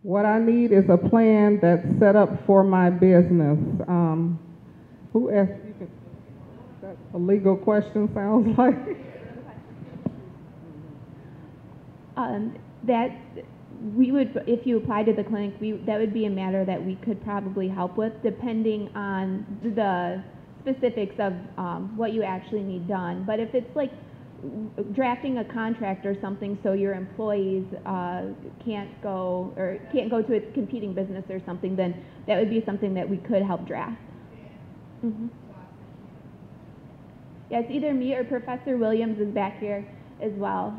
What I need is a plan that's set up for my business. Who asked? That's a legal question, sounds like. That we would, if you apply to the clinic, that would be a matter that we could probably help with, depending on the specifics of what you actually need done. But if it's like drafting a contract or something, so your employees can't go to a competing business or something, then that would be something that we could help draft. Mm-hmm. Yes, either me or Professor Williams is back here as well.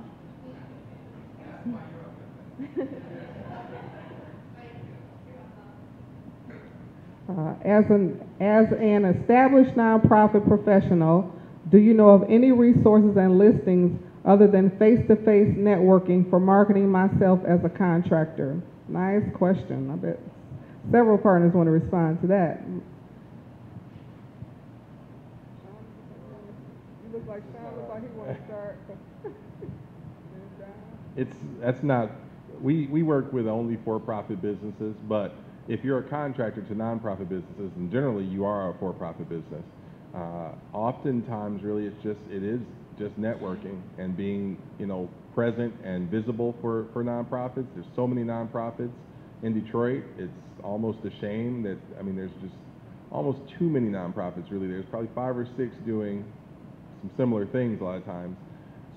As an established nonprofit professional, do you know of any resources and listings other than face-to-face networking for marketing myself as a contractor? Nice question. I bet several partners want to respond to that. You look like Sean looks like he wants to start. That's not, we work with only for-profit businesses, but if you're a contractor to nonprofit businesses, and generally you are a for-profit business, oftentimes really it is just networking and being, present and visible for nonprofits. There's so many nonprofits in Detroit. It's almost a shame that, there's just almost too many nonprofits really. There's probably 5 or 6 doing some similar things a lot of times.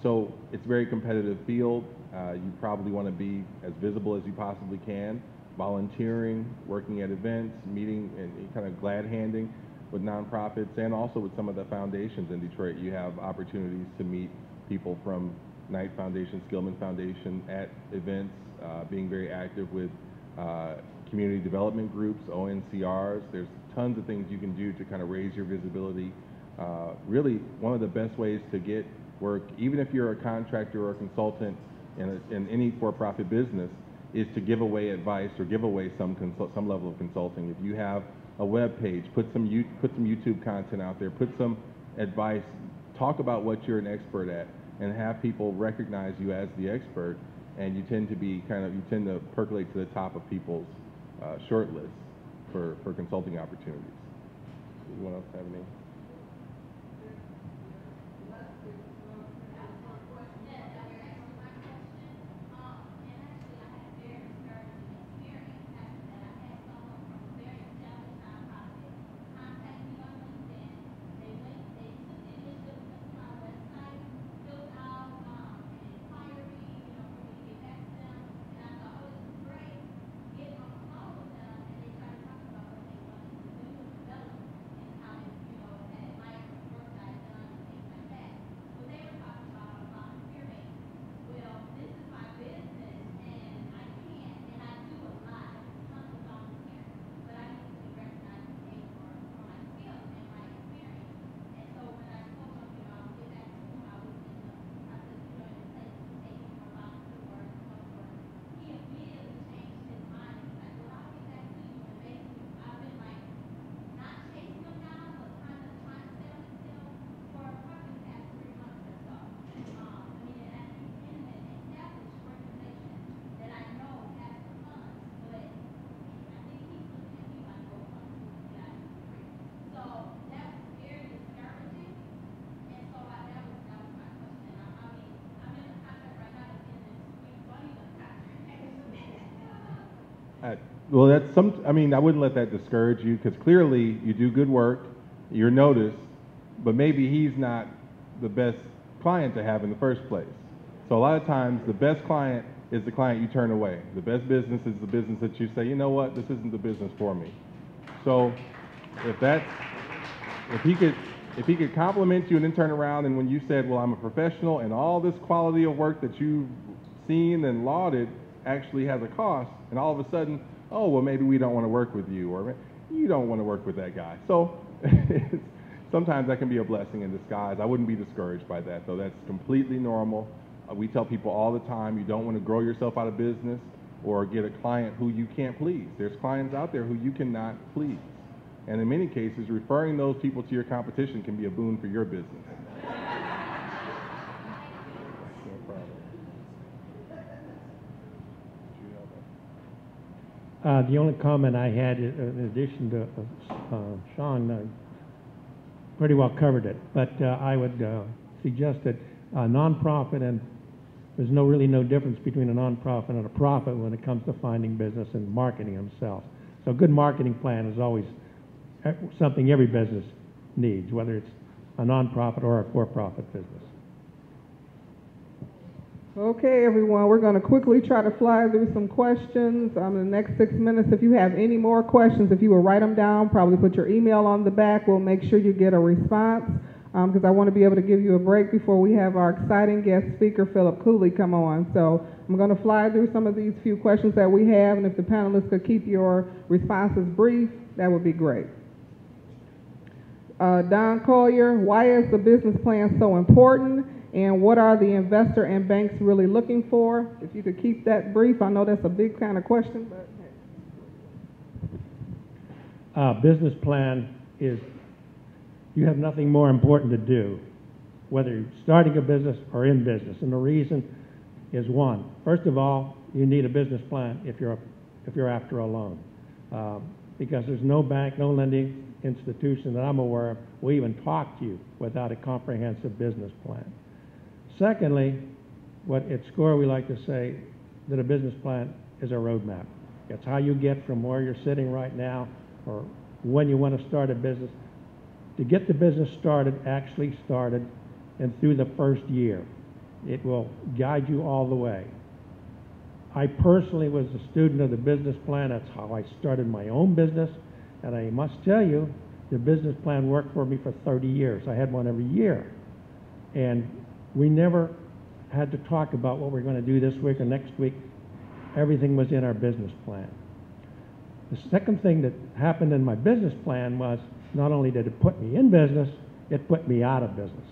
So it's a very competitive field. You probably want to be as visible as you possibly can, volunteering, working at events, meeting and kind of glad handing with nonprofits and also with some of the foundations in Detroit. You have opportunities to meet people from Knight Foundation, Skillman Foundation at events, being very active with community development groups, ONCRs. There's tons of things you can do to kind of raise your visibility. Really, one of the best ways to get work, even if you're a contractor or a consultant in any for-profit business, is to give away advice or give away some level of consulting. If you have a web page, put some YouTube content out there, put some advice, talk about what you're an expert at, and have people recognize you as the expert, and you tend to percolate to the top of people's short lists for consulting opportunities. Anyone else have any? Well, I wouldn't let that discourage you, because clearly you do good work, you're noticed, but maybe he's not the best client to have in the first place. So a lot of times the best client is the client you turn away. The best business is the business that you say, you know what, this isn't the business for me. So if he could compliment you and then turn around, and when you said, well, I'm a professional and all this quality of work that you've seen and lauded actually has a cost, and all of a sudden, oh, well, maybe we don't want to work with you, or you don't want to work with that guy. So sometimes that can be a blessing in disguise. I wouldn't be discouraged by that, though. That's completely normal. We tell people all the time, you don't want to grow yourself out of business or get a client who you can't please. There's clients out there who you cannot please. And in many cases, referring those people to your competition can be a boon for your business. No problem. The only comment I had, in addition to Sean, pretty well covered it, but I would suggest that a nonprofit, and there's really no difference between a nonprofit and a profit when it comes to finding business and marketing themselves. So a good marketing plan is always something every business needs, whether it's a nonprofit or a for-profit business. Okay, everyone, we're going to quickly try to fly through some questions in the next 6 minutes. If you have any more questions, if you will write them down, probably put your email on the back. We'll make sure you get a response because I want to be able to give you a break before we have our exciting guest speaker, Philip Cooley, come on. So I'm going to fly through some of these few questions that we have, and if the panelists could keep your responses brief, that would be great. Don Collier, why is the business plan so important? And what are the investor and banks really looking for? If you could keep that brief. I know that's a big kind of question, but Business plan is, you have nothing more important to do, whether you're starting a business or in business. And the reason is one, first of all, you need a business plan if you're after a loan. Because there's no bank, no lending institution that I'm aware of will even talk to you without a comprehensive business plan. Secondly, what at SCORE we like to say that a business plan is a roadmap. It's how you get from where you're sitting right now or when you want to start a business to get the business started, actually started, and through the first year. It will guide you all the way. I personally was a student of the business plan. That's how I started my own business. And I must tell you, the business plan worked for me for 30 years. I had one every year. And we never had to talk about what we're going to do this week or next week. Everything was in our business plan. The second thing that happened in my business plan was not only did it put me in business, it put me out of business.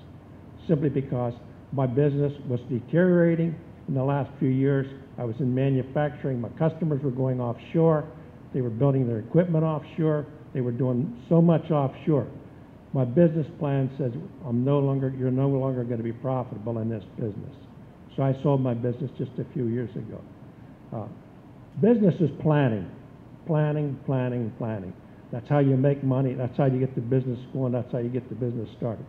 Simply because my business was deteriorating in the last few years. I was in manufacturing. My customers were going offshore. They were building their equipment offshore. They were doing so much offshore. My business plan says you're no longer going to be profitable in this business. So I sold my business just a few years ago. Business is planning. Planning, planning, planning. That's how you make money. That's how you get the business going. That's how you get the business started.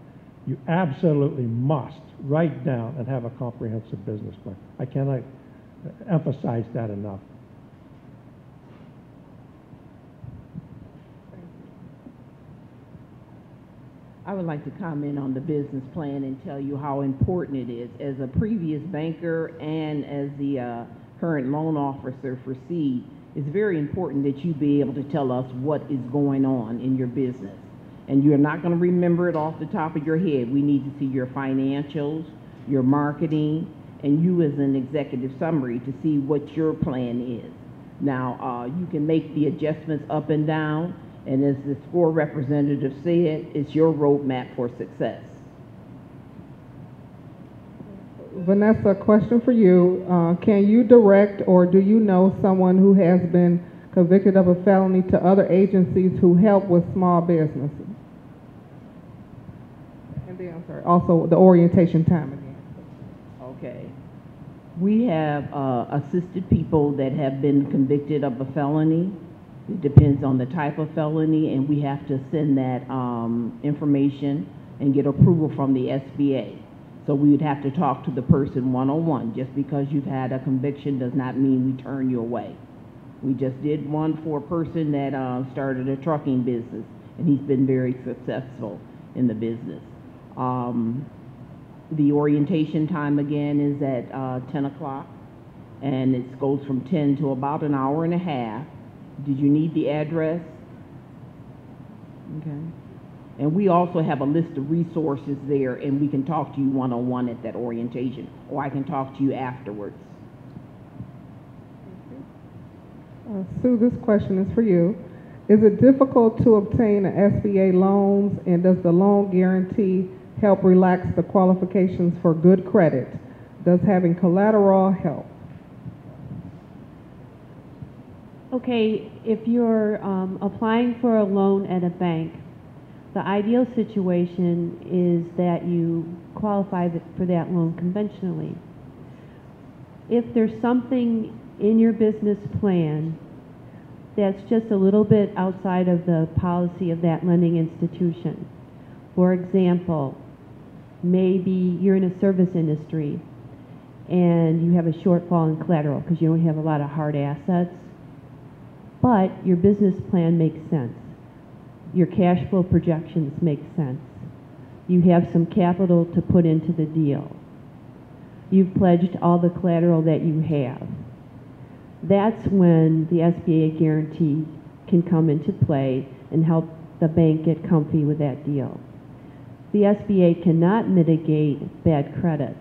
You absolutely must write down and have a comprehensive business plan. I cannot emphasize that enough. I would like to comment on the business plan and tell you how important it is. As a previous banker and as the current loan officer for CEED, it's very important that you be able to tell us what is going on in your business. And you're not going to remember it off the top of your head. We need to see your financials, your marketing, and you as an executive summary to see what your plan is. Now, you can make the adjustments up and down. And as the SCORE representative said, it's your roadmap for success. Vanessa, a question for you. Can you direct or do you know someone who has been convicted of a felony to other agencies who help with small businesses? And then, I'm sorry, also the orientation time again. Okay. We have assisted people that have been convicted of a felony. It depends on the type of felony, and we have to send that information and get approval from the SBA. So we would have to talk to the person one-on-one. Just because you've had a conviction does not mean we turn you away. We just did one for a person that started a trucking business, and he's been very successful in the business. The orientation time again is at 10 o'clock, and it goes from 10 to about an hour and a half. Did you need the address? Okay. And we also have a list of resources there, and we can talk to you one-on-one at that orientation, or I can talk to you afterwards. Sue, this question is for you. Is it difficult to obtain SBA loans, and does the loan guarantee help relax the qualifications for good credit? Does having collateral help? Okay, if you're applying for a loan at a bank, the ideal situation is that you qualify for that loan conventionally. If there's something in your business plan that's just a little bit outside of the policy of that lending institution. For example, maybe you're in a service industry and you have a shortfall in collateral because you don't have a lot of hard assets, but your business plan makes sense. Your cash flow projections make sense. You have some capital to put into the deal. You've pledged all the collateral that you have. That's when the SBA guarantee can come into play and help the bank get comfy with that deal. The SBA cannot mitigate bad credit.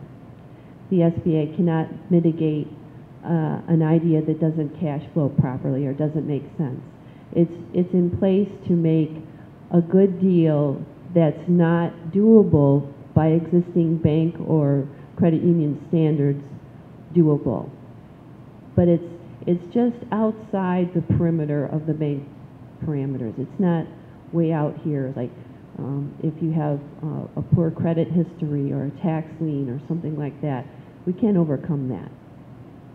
The SBA cannot mitigate an idea that doesn't cash flow properly or doesn't make sense. It's in place to make a good deal that's not doable by existing bank or credit union standards doable. But it's just outside the perimeter of the bank parameters. It's not way out here like if you have a poor credit history or a tax lien or something like that. We can't overcome that.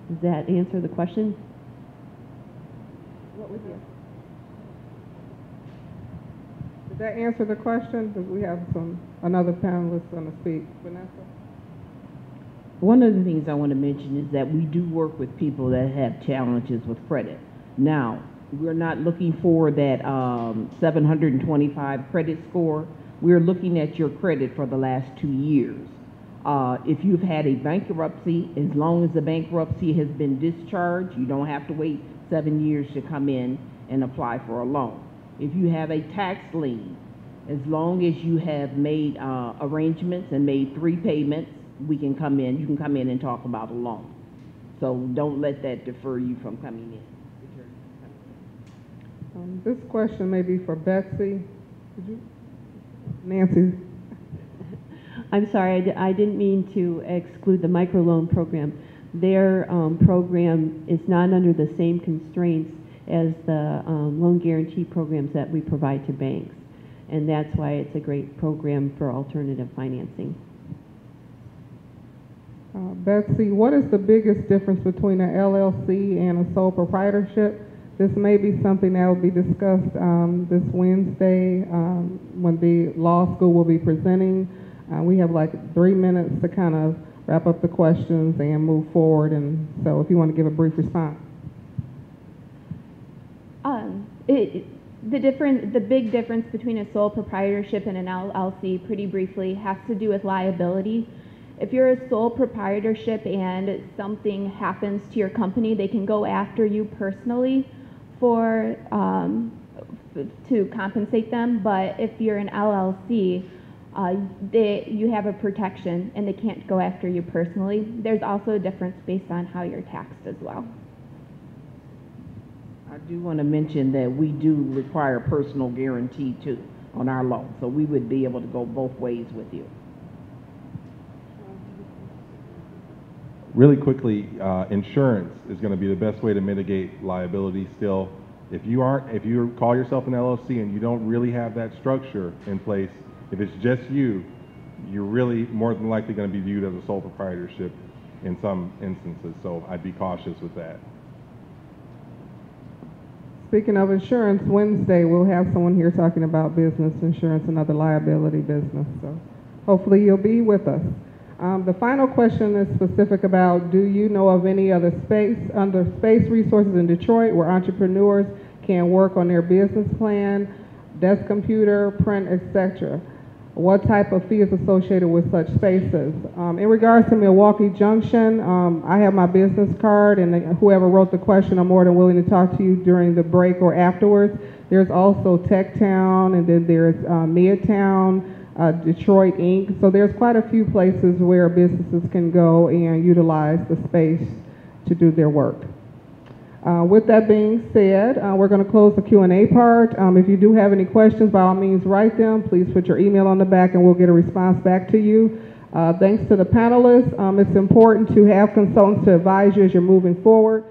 Does that answer the question? What was your? Did that answer the question? Because we have another panelist going to speak. Vanessa? One of the things I want to mention is that we do work with people that have challenges with credit. Now, we're not looking for that 725 credit score. We're looking at your credit for the last 2 years. If you've had a bankruptcy, as long as the bankruptcy has been discharged, you don't have to wait 7 years to come in and apply for a loan. If you have a tax lien, as long as you have made arrangements and made 3 payments, you can come in and talk about a loan. So don't let that defer you from coming in. This question may be for Betsy. Nancy. I'm sorry, I didn't mean to exclude the microloan program. Their program is not under the same constraints as the loan guarantee programs that we provide to banks. And that's why it's a great program for alternative financing. Betsy, what is the biggest difference between an LLC and a sole proprietorship? This may be something that will be discussed this Wednesday when the law school will be presenting. We have like 3 minutes to kind of wrap up the questions and move forward. And so if you want to give a brief response. The big difference between a sole proprietorship and an LLC, pretty briefly, has to do with liability. If you're a sole proprietorship and something happens to your company, they can go after you personally for to compensate them. But if you're an LLC, you have a protection and they can't go after you personally. There's also a difference based on how you're taxed as well. I do want to mention that we do require personal guarantee too on our loan, so we would be able to go both ways with you. Really quickly, insurance is going to be the best way to mitigate liability still. If you call yourself an LLC and you don't really have that structure in place, if it's just you, you're really more than likely going to be viewed as a sole proprietorship in some instances, so I'd be cautious with that. Speaking of insurance, Wednesday we'll have someone here talking about business insurance and other liability business, so hopefully you'll be with us. The final question is specific about, do you know of any other space resources in Detroit where entrepreneurs can work on their business plan, desk computer, print, etc.? What type of fee is associated with such spaces? In regards to Milwaukee Junction, I have my business card, and whoever wrote the question, I'm more than willing to talk to you during the break or afterwards. There's also Tech Town, and then there's Midtown, Detroit Inc. So there's quite a few places where businesses can go and utilize the space to do their work. With that being said, we're going to close the Q&A part. If you do have any questions, by all means write them. Please put your email on the back and we'll get a response back to you. Thanks to the panelists. It's important to have consultants to advise you as you're moving forward.